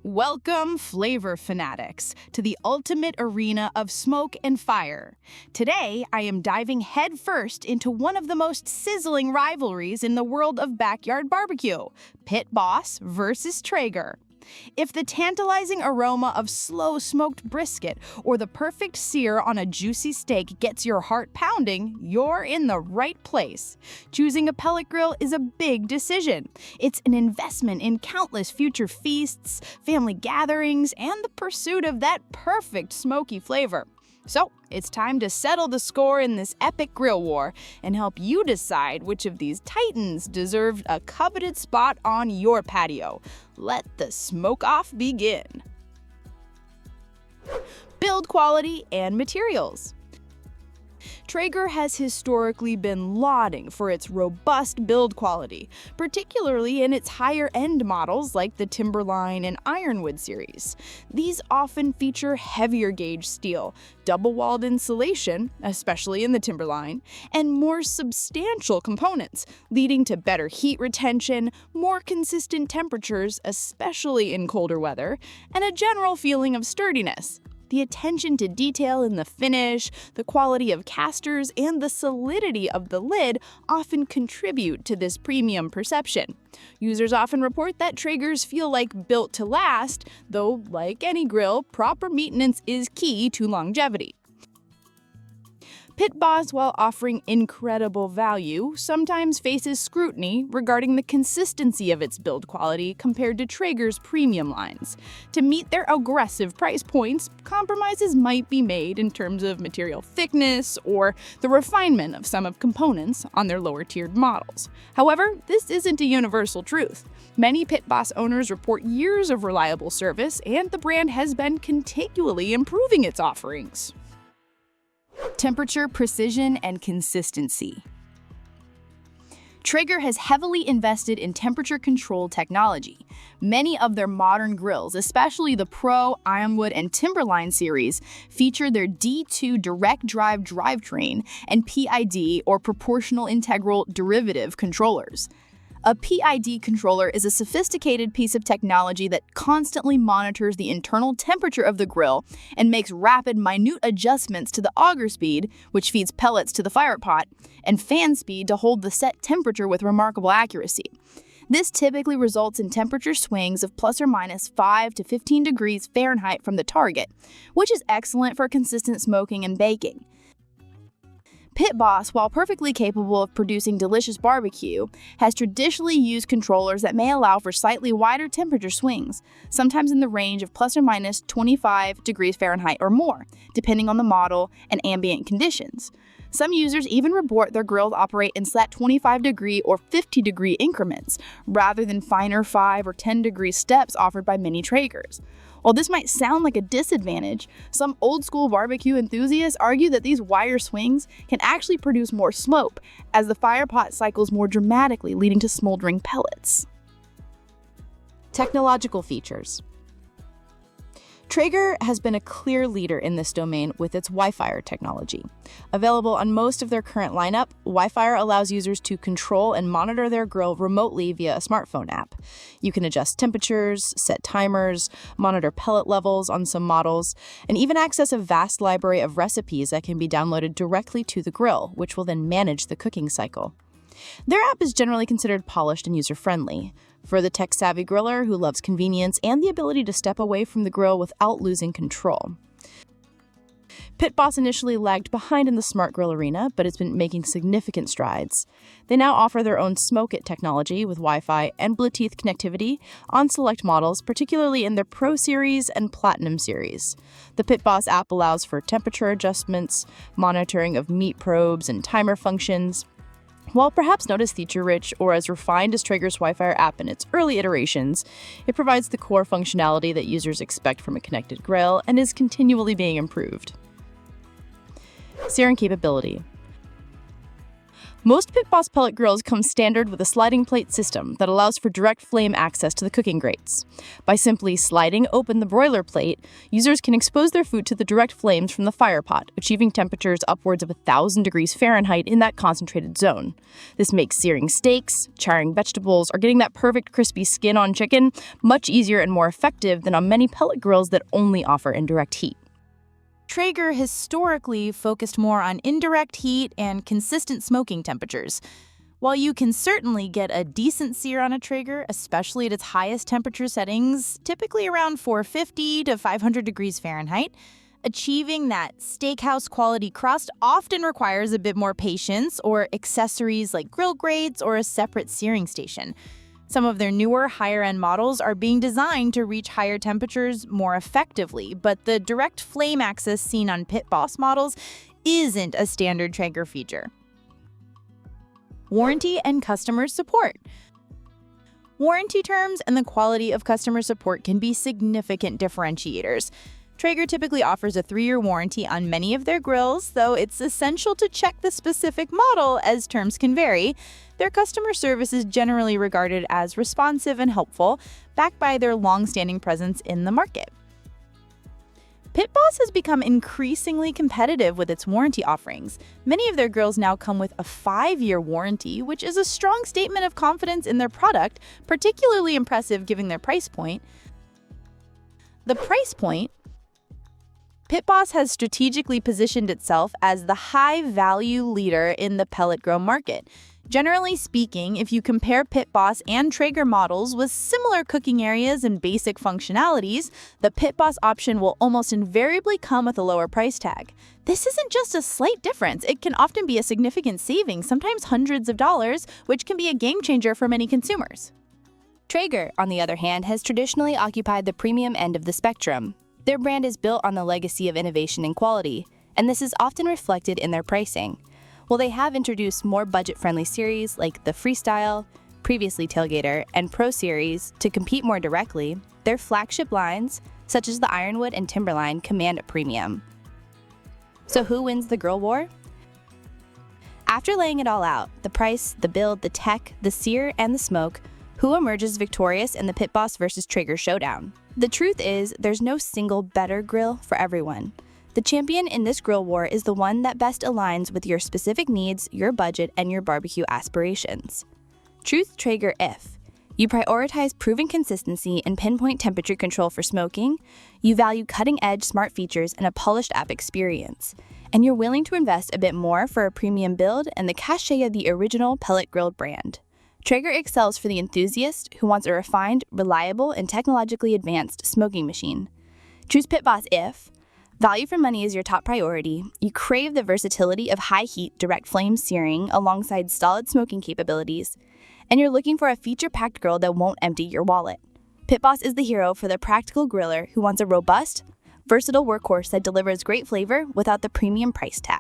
Welcome, flavor fanatics, to the ultimate arena of smoke and fire. Today, I am diving headfirst into one of the most sizzling rivalries in the world of backyard barbecue, Pit Boss versus Traeger. If the tantalizing aroma of slow-smoked brisket or the perfect sear on a juicy steak gets your heart pounding, you're in the right place. Choosing a pellet grill is a big decision. It's an investment in countless future feasts, family gatherings, and the pursuit of that perfect smoky flavor. So, it's time to settle the score in this epic grill war and help you decide which of these titans deserved a coveted spot on your patio. Let the smoke-off begin. Build quality and materials. Traeger has historically been lauding for its robust build quality, particularly in its higher-end models like the Timberline and Ironwood series. These often feature heavier gauge steel, double-walled insulation, especially in the Timberline, and more substantial components, leading to better heat retention, more consistent temperatures, especially in colder weather, and a general feeling of sturdiness. The attention to detail in the finish, the quality of casters, and the solidity of the lid often contribute to this premium perception. Users often report that Traegers feel like built to last, though, like any grill, proper maintenance is key to longevity. Pit Boss, while offering incredible value, sometimes faces scrutiny regarding the consistency of its build quality compared to Traeger's premium lines. To meet their aggressive price points, compromises might be made in terms of material thickness or the refinement of some of components on their lower-tiered models. However, this isn't a universal truth. Many Pit Boss owners report years of reliable service, and the brand has been continually improving its offerings. Temperature, precision, and consistency. Traeger has heavily invested in temperature control technology. Many of their modern grills, especially the Pro, Ironwood, and Timberline series, feature their D2 direct drive drivetrain and PID, or proportional integral derivative, controllers. A PID controller is a sophisticated piece of technology that constantly monitors the internal temperature of the grill and makes rapid, minute adjustments to the auger speed, which feeds pellets to the fire pot, and fan speed to hold the set temperature with remarkable accuracy. This typically results in temperature swings of plus or minus 5 to 15 degrees Fahrenheit from the target, which is excellent for consistent smoking and baking. Pit Boss, while perfectly capable of producing delicious barbecue, has traditionally used controllers that may allow for slightly wider temperature swings, sometimes in the range of plus or minus 25 degrees Fahrenheit or more, depending on the model and ambient conditions. Some users even report their grills operate in set 25-degree or 50-degree increments, rather than finer 5 or 10-degree steps offered by many Traegers. While this might sound like a disadvantage, some old-school barbecue enthusiasts argue that these wider swings can actually produce more smoke, as the fire pot cycles more dramatically, leading to smoldering pellets. Technological features. Traeger has been a clear leader in this domain with its Wi-Fi technology. Available on most of their current lineup, Wi-Fi allows users to control and monitor their grill remotely via a smartphone app. You can adjust temperatures, set timers, monitor pellet levels on some models, and even access a vast library of recipes that can be downloaded directly to the grill, which will then manage the cooking cycle. Their app is generally considered polished and user-friendly. For the tech-savvy griller who loves convenience and the ability to step away from the grill without losing control. Pit Boss initially lagged behind in the smart grill arena, but it's been making significant strides. They now offer their own Smoke It technology with Wi-Fi and Bluetooth connectivity on select models, particularly in their Pro Series and Platinum Series. The Pit Boss app allows for temperature adjustments, monitoring of meat probes, and timer functions. While perhaps not as feature-rich or as refined as Traeger's Wi-Fi app in its early iterations, it provides the core functionality that users expect from a connected grill and is continually being improved. Searing Capability. Most Pit Boss pellet grills come standard with a sliding plate system that allows for direct flame access to the cooking grates. By simply sliding open the broiler plate, users can expose their food to the direct flames from the fire pot, achieving temperatures upwards of 1,000 degrees Fahrenheit in that concentrated zone. This makes searing steaks, charring vegetables, or getting that perfect crispy skin on chicken much easier and more effective than on many pellet grills that only offer indirect heat. Traeger historically focused more on indirect heat and consistent smoking temperatures. While you can certainly get a decent sear on a Traeger, especially at its highest temperature settings, typically around 450 to 500 degrees Fahrenheit, achieving that steakhouse quality crust often requires a bit more patience or accessories like grill grates or a separate searing station. Some of their newer, higher-end models are being designed to reach higher temperatures more effectively, but the direct flame access seen on Pit Boss models isn't a standard Traeger feature. Warranty and customer support. Warranty terms and the quality of customer support can be significant differentiators. Traeger typically offers a 3-year warranty on many of their grills, though it's essential to check the specific model as terms can vary. Their customer service is generally regarded as responsive and helpful, backed by their long-standing presence in the market. Pit Boss has become increasingly competitive with its warranty offerings. Many of their grills now come with a 5-year warranty, which is a strong statement of confidence in their product, particularly impressive given their price point. The price point. Pit Boss has strategically positioned itself as the high-value leader in the pellet grill market. Generally speaking, if you compare Pit Boss and Traeger models with similar cooking areas and basic functionalities, the Pit Boss option will almost invariably come with a lower price tag. This isn't just a slight difference, it can often be a significant savings, sometimes hundreds of dollars, which can be a game changer for many consumers. Traeger, on the other hand, has traditionally occupied the premium end of the spectrum. Their brand is built on the legacy of innovation and quality, and this is often reflected in their pricing. While they have introduced more budget-friendly series like the Freestyle, previously Tailgater, and Pro series to compete more directly, their flagship lines, such as the Ironwood and Timberline, command a premium. So who wins the grill war? After laying it all out, the price, the build, the tech, the sear, and the smoke, who emerges victorious in the Pit Boss versus Traeger showdown? The truth is, there's no single better grill for everyone. The champion in this grill war is the one that best aligns with your specific needs, your budget, and your barbecue aspirations. Truth Traeger if you prioritize proven consistency and pinpoint temperature control for smoking, you value cutting-edge smart features and a polished app experience, and you're willing to invest a bit more for a premium build and the cachet of the original pellet grilled brand. Traeger excels for the enthusiast who wants a refined, reliable, and technologically advanced smoking machine. Choose Pit Boss if value for money is your top priority, you crave the versatility of high-heat, direct flame searing alongside solid smoking capabilities, and you're looking for a feature-packed grill that won't empty your wallet. Pit Boss is the hero for the practical griller who wants a robust, versatile workhorse that delivers great flavor without the premium price tag.